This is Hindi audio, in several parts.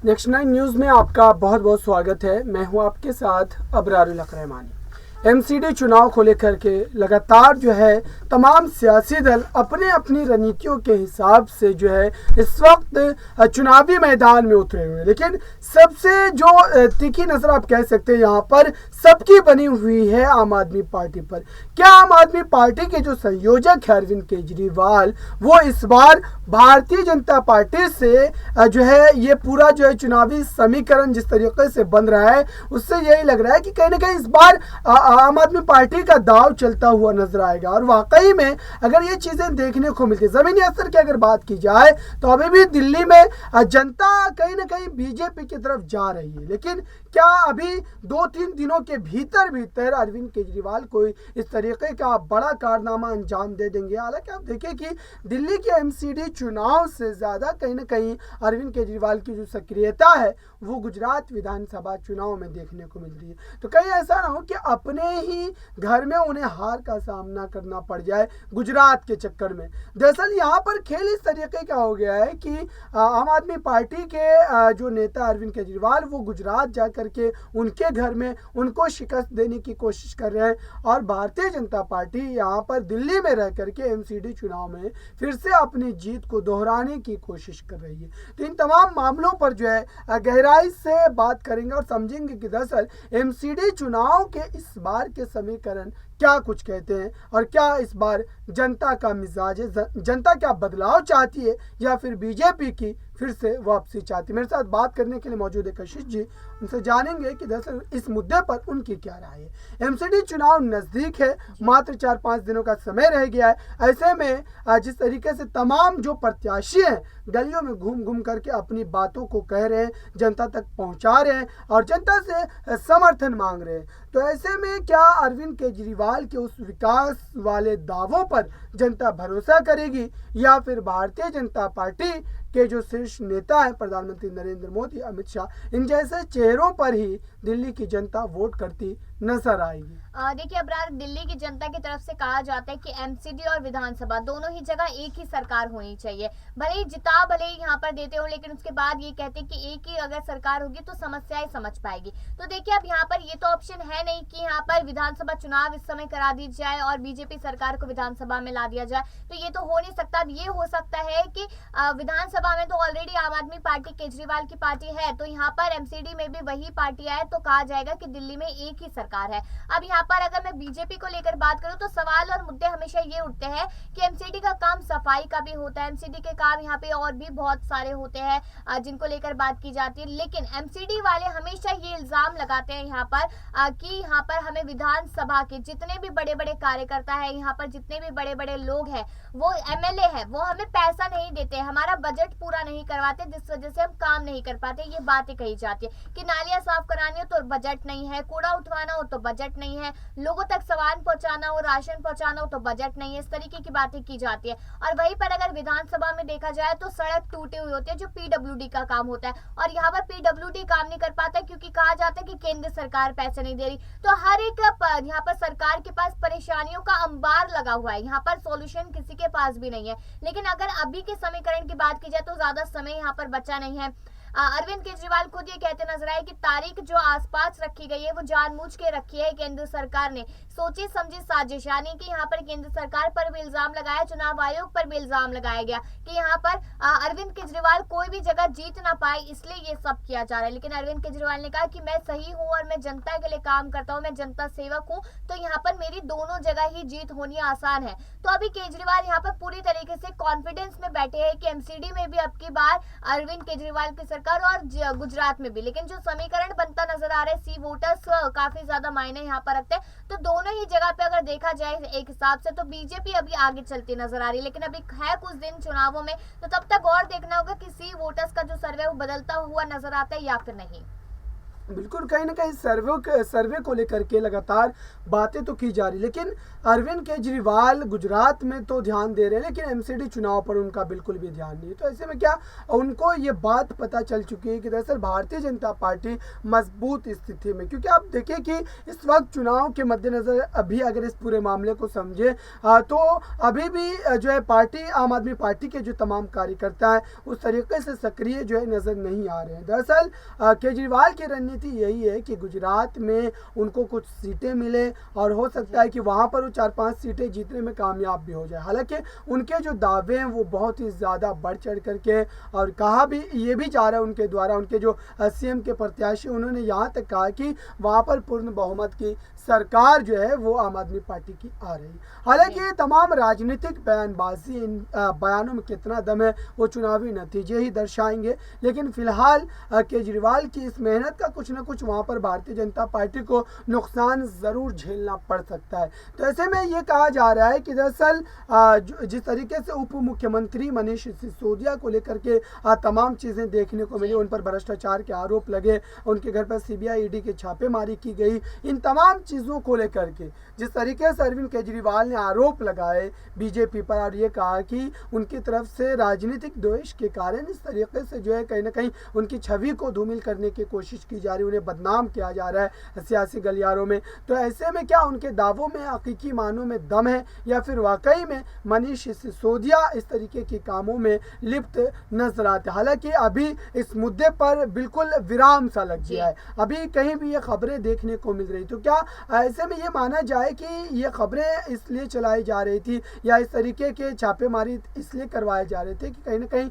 नेक्स्ट 9 न्यूज़ में आपका बहुत बहुत स्वागत है। मैं हूं आपके साथ अबरारुल हक रहमानी। एमसीडी चुनाव को लेकर के लगातार जो है तमाम सियासी दल अपने अपनी रणनीतियों के हिसाब से जो है इस वक्त चुनावी मैदान में उतरे हुए हैं। लेकिन सबसे जो तीखी नजर आप कह सकते हैं यहाँ पर सबकी बनी हुई है आम आदमी पार्टी पर। क्या आम आदमी पार्टी के जो संयोजक है अरविंद केजरीवाल, वो इस बार भारतीय जनता पार्टी से जो है ये पूरा जो है चुनावी समीकरण जिस तरीके से बन रहा है उससे यही लग रहा है कि कहीं ना कहीं इस बार आम आदमी पार्टी का दाव चलता हुआ नजर आएगा। और वाकई में अगर ये चीजें देखने को मिलती है, जमीनी असर की अगर बात की जाए तो अभी भी दिल्ली में जनता कहीं ना कहीं बीजेपी की तरफ जा रही है। लेकिन क्या अभी 2-3 दिनों के भीतर भीतर अरविंद केजरीवाल कोई इस तरीके का बड़ा कारनामा अंजाम दे देंगे? हालांकि आप देखिए कि दिल्ली के एमसीडी चुनाव से ज्यादा कहीं ना कहीं अरविंद केजरीवाल की जो सक्रियता है वो गुजरात विधानसभा चुनाव में देखने को मिल रही है। तो कहीं ऐसा ना हो कि अपने ही घर में उन्हें हार का सामना करना पड़ जाए गुजरात के चक्कर में। दरअसल यहाँ पर खेल इस तरीके का हो गया है कि आम आदमी पार्टी के जो नेता अरविंद केजरीवाल वो गुजरात जा करके उनके घर में उनको शिकस्त देने की कोशिश कर रहे हैं और भारतीय जनता पार्टी यहाँ पर दिल्ली में रह करके एमसीडी चुनाव में फिर से अपनी जीत को दोहराने की कोशिश कर रही है। तो इन तमाम मामलों पर जो है गहराई से बात करेंगे और समझेंगे कि दरअसल एमसीडी चुनाव के इस बार के समीकरण क्या कुछ कहते हैं और क्या इस बार जनता का मिजाज है, जनता क्या बदलाव चाहती है या फिर बीजेपी की फिर से वापसी चाहती है। मेरे साथ बात करने के लिए मौजूद है कशिश जी, उनसे जानेंगे कि दरअसल इस मुद्दे पर उनकी क्या राय है। एमसीडी चुनाव नजदीक है, मात्र 4-5 दिनों का समय रह गया है। ऐसे में जिस तरीके से तमाम जो प्रत्याशी हैं गलियों में घूम घूम करके अपनी बातों को कह रहे हैं, जनता तक पहुंचा रहे हैं और जनता से समर्थन मांग रहे हैं, तो ऐसे में क्या अरविंद केजरीवाल के उस विकास वाले दावों पर जनता भरोसा करेगी या फिर भारतीय जनता पार्टी के जो शीर्ष नेता है प्रधानमंत्री नरेंद्र मोदी, अमित शाह, इन जैसे चेहरों पर ही दिल्ली की जनता वोट करती नजर आएगी? देखिए अबरार, दिल्ली की जनता की तरफ से कहा जाता है कि एमसीडी और विधानसभा दोनों ही जगह एक ही सरकार होनी चाहिए। भले ही जिता भले ही यहाँ पर देते हो, लेकिन उसके बाद ये कहते हैं कि एक ही अगर सरकार होगी तो समस्याएं समझ पाएगी। तो देखिए अब यहाँ पर ये तो ऑप्शन है नहीं कि यहाँ पर विधानसभा चुनाव इस समय करा दी जाए और बीजेपी सरकार को विधानसभा में ला दिया जाए, तो ये तो हो नहीं सकता। अब ये हो सकता है कि विधानसभा में तो ऑलरेडी आम आदमी पार्टी केजरीवाल की पार्टी है, तो यहाँ पर एमसीडी में भी वही पार्टी आए तो कहा जाएगा कि दिल्ली में एक ही सरकार है। अब यहाँ पर अगर मैं बीजेपी को लेकर बात करूं तो सवाल और मुद्दे हमेशा ये उठते हैं कि एमसीडी का काम सफाई का भी होता है, एमसीडी के काम यहाँ पे और भी बहुत सारे होते हैं जिनको लेकर बात की जाती है। लेकिन एमसीडी वाले हमेशा ये इल्जाम लगाते हैं यहाँ पर कि यहाँ पर हमें विधानसभा के जितने भी बड़े बड़े कार्यकर्ता है, यहाँ पर जितने भी बड़े बड़े लोग हैं, वो एमएलए है, वो हमें पैसा नहीं देते, हमारा बजट पूरा नहीं करवाते, जिस वजह से हम काम नहीं कर पाते। ये बातें कही जाती है कि नालियां साफ करानी हो तो बजट नहीं है, कूड़ा उठवाना हो तो बजट नहीं है, लोगों तक सामान पहुंचाना हो, राशन पहुंचाना हो तो बजट नहीं है, इस तरीके की बातें की जाती है। और वहीं पर अगर विधानसभा में देखा जाए तो सड़क टूटी हुई होती है जो पीडब्ल्यूडी का काम होता है, और यहाँ पर पीडब्ल्यूडी काम नहीं कर पाता क्योंकि कहा जाता है कि केंद्र सरकार पैसे नहीं दे रही। तो हर एक यहाँ पर सरकार के पास परेशानियों का अंबार लगा हुआ है, यहाँ पर सॉल्यूशन किसी के पास भी नहीं है। लेकिन अगर अभी के समीकरण की बात की जाए तो ज्यादा समय यहाँ पर बचा नहीं है। अरविंद केजरीवाल खुद ये कहते नजर आए कि तारीख जो आसपास रखी गई है वो जानबूझ के रखी है केंद्र सरकार ने, सोची समझी साजिश, यानी कि यहाँ पर केंद्र सरकार पर भी इल्जाम लगाया, चुनाव आयोग पर भी इल्जाम लगाया गया कि यहाँ पर अरविंद केजरीवाल कोई भी जगह जीत ना पाए, इसलिए ये सब किया जा रहा है। लेकिन अरविंद केजरीवाल ने कहा कि मैं सही हूँ और मैं जनता के लिए काम करता हूँ, मैं जनता सेवक हूँ, तो यहाँ पर मेरी दोनों जगह ही जीत होनी आसान है। तो अभी केजरीवाल यहाँ पर पूरी तरीके से कॉन्फिडेंस में बैठे हैं कि एमसीडी में भी अब की बार अरविंद केजरीवाल की सरकार और गुजरात में भी। लेकिन जो समीकरण बनता नजर आ रहा है, सी वोटर्स काफी ज्यादा मायने यहाँ पर रखते हैं, तो दोनों ही जगह पे अगर देखा जाए एक हिसाब से तो बीजेपी अभी आगे चलती नजर आ रही है। लेकिन अभी है कुछ दिन चुनावों में, तो तब तक और देखना होगा कि सी वोटर्स का जो सर्वे वो बदलता हुआ नजर आता है या फिर नहीं। बिल्कुल, कहीं न कहीं सर्वे को लेकर के लगातार बातें तो की जा रही, लेकिन अरविंद केजरीवाल गुजरात में तो ध्यान दे रहे हैं, लेकिन एमसीडी चुनाव पर उनका बिल्कुल भी ध्यान नहीं है। तो ऐसे में क्या उनको ये बात पता चल चुकी है कि दरअसल भारतीय जनता पार्टी मजबूत स्थिति में, क्योंकि आप देखिए कि इस वक्त चुनाव के मद्देनज़र अभी अगर इस पूरे मामले को समझे तो अभी भी जो है पार्टी आम आदमी पार्टी के जो तमाम कार्यकर्ता हैं उस तरीके से सक्रिय जो है नज़र नहीं आ रहे हैं। दरअसल केजरीवाल की रणनीति यही है कि गुजरात में उनको कुछ सीटें मिले और हो सकता है कि वहां पर वो 4-5 सीटें जीतने में कामयाब भी हो जाए। हालांकि उनके जो दावे हैं वो बहुत ही ज़्यादा बढ़ चढ़ करके और कहा भी ये भी जा रहा है उनके द्वारा, उनके जो सीएम के प्रत्याशी उन्होंने यहाँ तक कहा कि वहाँ पर पूर्ण बहुमत की सरकार जो है वो आम आदमी पार्टी की आ रही। हालांकि तमाम राजनीतिक बयानबाजी इन बयानों में कितना दम है वो चुनावी नतीजे ही दर्शाएंगे, लेकिन फिलहाल केजरीवाल की इस मेहनत का कुछ ना कुछ वहाँ पर भारतीय जनता पार्टी को नुकसान ज़रूर झेलना पड़ सकता है। तो ऐसे में ये कहा जा रहा है कि दरअसल जिस तरीके से उप मुख्यमंत्री मनीष सिसोदिया को लेकर के तमाम चीज़ें देखने को मिली, उन पर भ्रष्टाचार के आरोप लगे, उनके घर पर सीबीआई ईडी की छापेमारी की गई, इन तमाम चीज़ों को लेकर के जिस तरीके से अरविंद केजरीवाल ने आरोप लगाए बीजेपी पर और ये कहा कि उनकी तरफ से राजनीतिक द्वेष के कारण इस तरीके से जो है कहीं ना कहीं उनकी छवि को धूमिल करने की कोशिश की जा रही है, उन्हें बदनाम किया जा रहा है सियासी गलियारों में। तो ऐसे में क्या उनके दावों में हकीकी मानों में दम है या फिर वाकई में मनीष सिसोदिया इस तरीके के कामों में लिप्त नजर आते? हालांकि अभी इस मुद्दे पर बिल्कुल विराम सा लग गया है, अभी कहीं भी ये खबरें देखने को मिल रही। तो क्या ऐसे में ये माना जाए कि ये खबरें इसलिए चलाई जा रही थी या इस तरीके के छापेमारी इसलिए करवाए जा रहे थे कि कहीं ना कहीं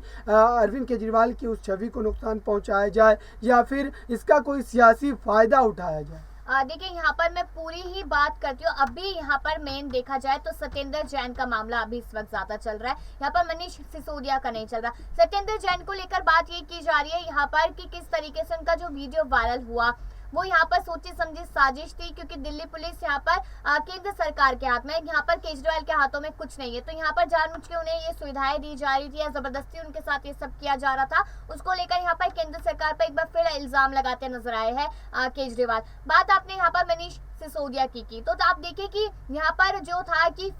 अरविंद केजरीवाल की उस छवि को नुकसान पहुंचाया जाए या फिर इसका कोई सियासी फायदा उठाया जाए? देखिए यहाँ पर मैं पूरी ही बात करती हूँ। अभी यहाँ पर मेन देखा जाए तो सत्येंद्र जैन का मामला अभी इस वक्त ज्यादा चल रहा है, यहाँ पर मनीष सिसोदिया का नहीं चल रहा। सत्येंद्र जैन को लेकर बात ये की जा रही है यहाँ पर कि किस तरीके से उनका जो वीडियो वायरल हुआ वो यहाँ पर सोची समझी साजिश थी, क्योंकि दिल्ली पुलिस यहाँ पर केंद्र सरकार के हाथ में, यहाँ पर केजरीवाल के हाथों में कुछ नहीं है। तो यहाँ पर जानबूझ के उन्हें ये सुविधाएं दी जा रही थी या जबरदस्ती उनके साथ ये सब किया जा रहा था, उसको लेकर यहाँ पर केंद्र सरकार पर एक बार फिर इल्जाम लगाते नजर आए हैं केजरीवाल। बात आपने यहाँ पर मनीष सिसोदिया की तो आप देखिए कि यहाँ पर जो था कि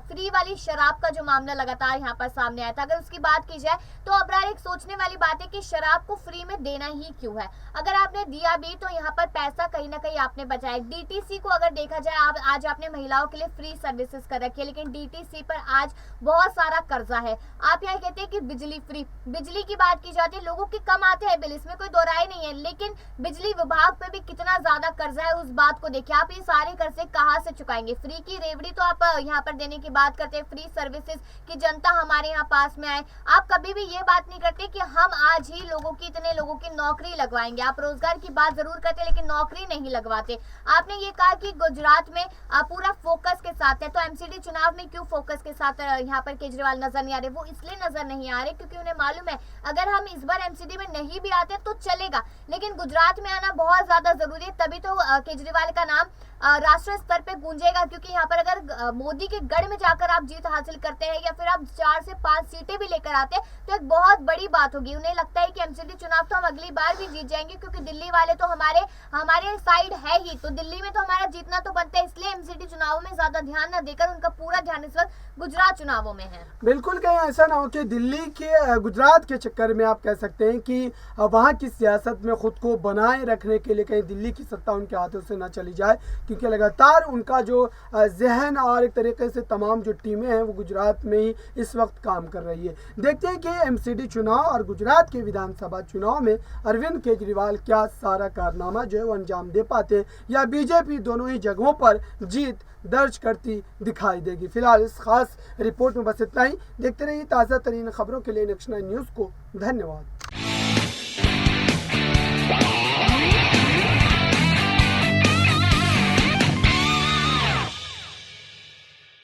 फ्री वाली शराब का जो मामला लगातार यहाँ पर सामने आया था, अगर उसकी बात की जाए तो अबरार एक सोचने वाली बात है कि शराब को फ्री में देना ही क्यों है। अगर आपने दिया भी तो यहाँ पर पैसा कहीं ना कहीं आपने बचाया। डीटीसी को अगर देखा जाए आज आपने महिलाओं के लिए फ्री सर्विसेज कर रखी है, लेकिन डीटीसी पर आज बहुत सारा कर्जा है। आप यहाँ कहते हैं कि बिजली फ्री, बिजली की बात की जाती है, लोगों के कम आते हैं बिल, इसमें कोई दो राय नहीं है, लेकिन बिजली विभाग पे भी कितना ज्यादा कर्जा है उस बात को देखिए। आप ये सारे कर्जे कहाँ से चुकाएंगे? फ्री की रेवड़ी तो आप यहाँ पर देने की बात करते हैं, फ्री सर्विसेज की जनता हमारे यहाँ पास में आए। आप कभी भी ये बात नहीं करते कि हम आज ही लोगों की इतने लोगों की नौकरी लगवाएंगे। आप रोजगार की बात जरूर करते लेकिन नौकरी नहीं लगवाते। आपने ये कहा कि गुजरात में पूरा फोकस के साथ है, तो एमसीडी चुनाव में क्यों फोकस के साथ यहाँ पर केजरीवाल नजर नहीं आ रहे? वो इसलिए नजर नहीं आ रहे क्योंकि उन्हें मालूम है अगर हम इस बार एमसीडी में नहीं भी आते तो चलेगा, लेकिन गुजरात में आना बहुत ज्यादा जरूरी है, तभी तो केजरीवाल का नाम राष्ट्रीय स्तर पे गूंजेगा। क्योंकि यहाँ पर अगर मोदी के गढ़ में जाकर आप जीत हासिल करते हैं या फिर आप 4 से 5 सीटें भी लेकर आते हैं तो एक बहुत बड़ी बात होगी। उन्हें लगता है कि एमसीडी चुनाव तो हम अगली बार भी जीत जाएंगे, क्योंकि दिल्ली वाले तो हमारे साइड है ही, तो दिल्ली में तो हमारा जीतना तो बनता है। इसलिए एमसीडी चुनावों में ज्यादा ध्यान न देकर उनका पूरा ध्यान इस वक्त गुजरात चुनावों में है। बिल्कुल, कहीं ऐसा ना हो कि दिल्ली के गुजरात के चक्कर में आप कह सकते हैं कि वहाँ की सियासत में खुद को बनाए रखने के लिए कहीं दिल्ली की सत्ता उनके हाथों से ना चली जाए, क्योंकि लगातार उनका जो जहन और एक तरीके से तमाम जो टीमें हैं वो गुजरात में ही इस वक्त काम कर रही है। देखते हैं कि एमसीडी चुनाव और गुजरात के विधानसभा चुनाव में अरविंद केजरीवाल क्या सारा कारनामा जो है वो अंजाम दे पाते हैं या बीजेपी दोनों ही जगहों पर जीत दर्ज करती दिखाई देगी। फिलहाल इस खास रिपोर्ट में बस इतना ही। देखते रहिए ताज़ा तरीन खबरों के लिए नेक्स्ट 9 न्यूज़ को। धन्यवाद।